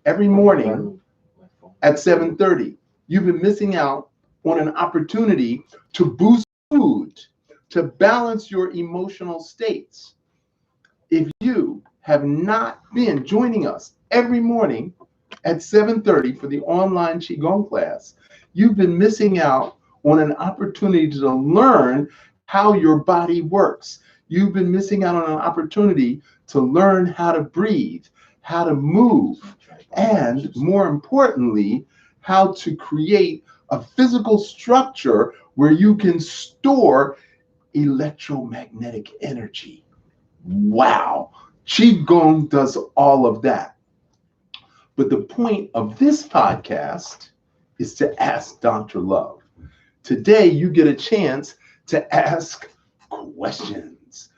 every morning at 7:30. You've been missing out on an opportunity to boost food, to balance your emotional states. If you have not been joining us every morning at 7:30 for the online Qigong class, you've been missing out on an opportunity to learn how your body works. You've been missing out on an opportunity to learn how to breathe, how to move, and more importantly, how to create a physical structure where you can store electromagnetic energy. Wow, Qigong does all of that. But the point of this podcast is to ask Dr. Love. Today, you get a chance to ask questions.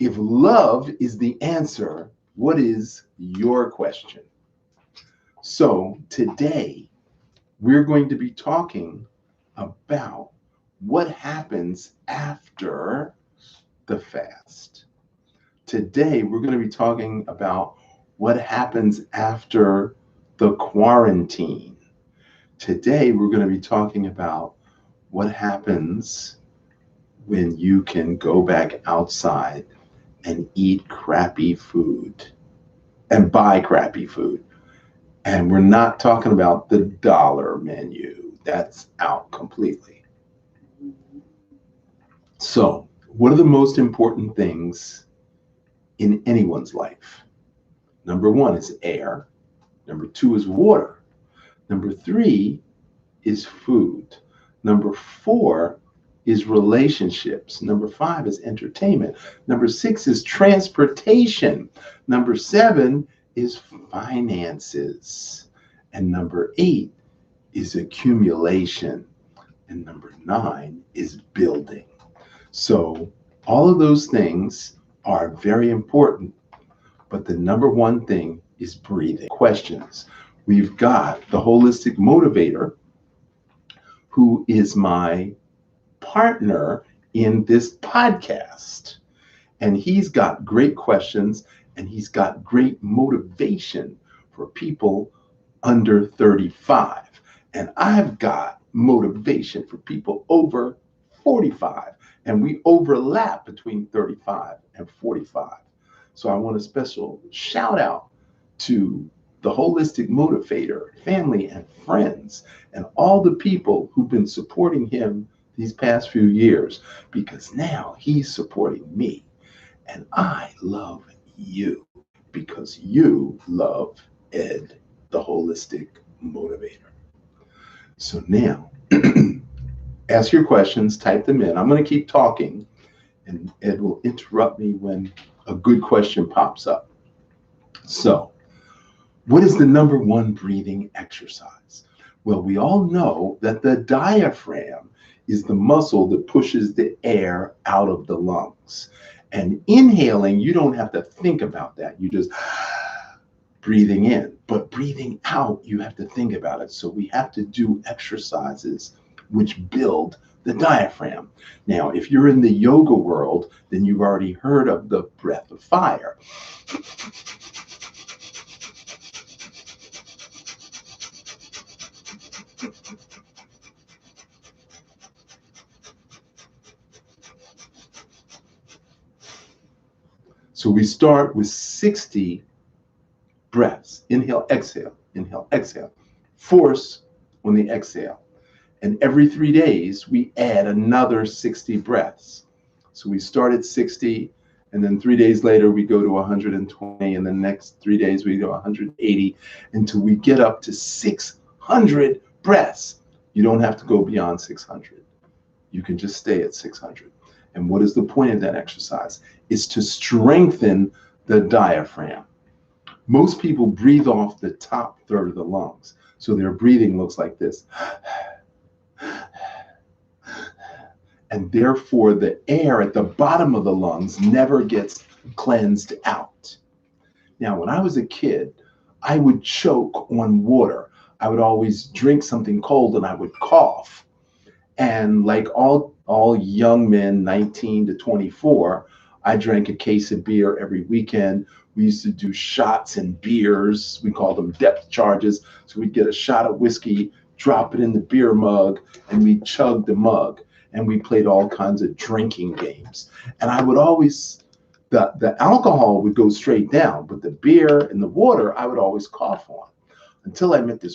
If love is the answer, what is your question? So today, we're going to be talking about what happens after the fast. Today, we're going to be talking about what happens after the quarantine. Today, we're going to be talking about what happens when you can go back outside and eat crappy food and buy crappy food. And we're not talking about the dollar menu. That's out completely. So, what are the most important things in anyone's life? Number one is air. Number two is water. Number three is food. Number four is relationships. Number five is entertainment. Number six is transportation. Number seven is finances. And number eight is accumulation. And number nine is building. So all of those things are very important. But the number one thing is breathing. Questions. We've got the holistic motivator, who is my partner in this podcast. And he's got great questions and he's got great motivation for people under 35. And I've got motivation for people over 45. And we overlap between 35 and 45. So I want a special shout out to the holistic motivator, family and friends, and all the people who've been supporting him these past few years, because now he's supporting me. And I love you because you love Ed, the holistic motivator. So now, ask your questions, type them in. I'm going to keep talking, and Ed will interrupt me when a good question pops up. So, what is the number one breathing exercise? Well, we all know that the diaphragm is the muscle that pushes the air out of the lungs. And inhaling, you don't have to think about that. You just breathing in. But breathing out, you have to think about it. So we have to do exercises which build the diaphragm. Now, if you're in the yoga world, then you've already heard of the breath of fire. So we start with 60 breaths. Inhale, exhale, inhale, exhale. Force on the exhale. And every 3 days, we add another 60 breaths. So we start at 60, and then 3 days later, we go to 120, and the next 3 days, we go 180, until we get up to 600 breaths. You don't have to go beyond 600. You can just stay at 600. And what is the point of that exercise? It's to strengthen the diaphragm. Most people breathe off the top third of the lungs. So their breathing looks like this. And therefore, the air at the bottom of the lungs never gets cleansed out. Now, when I was a kid, I would choke on water. I would always drink something cold and I would cough. And like all young men, 19 to 24, I drank a case of beer every weekend. We used to do shots and beers. We called them depth charges. So we'd get a shot of whiskey, drop it in the beer mug, and we'd chug the mug. And we played all kinds of drinking games. And I would always, the alcohol would go straight down, but the beer and the water, I would always cough on until I met this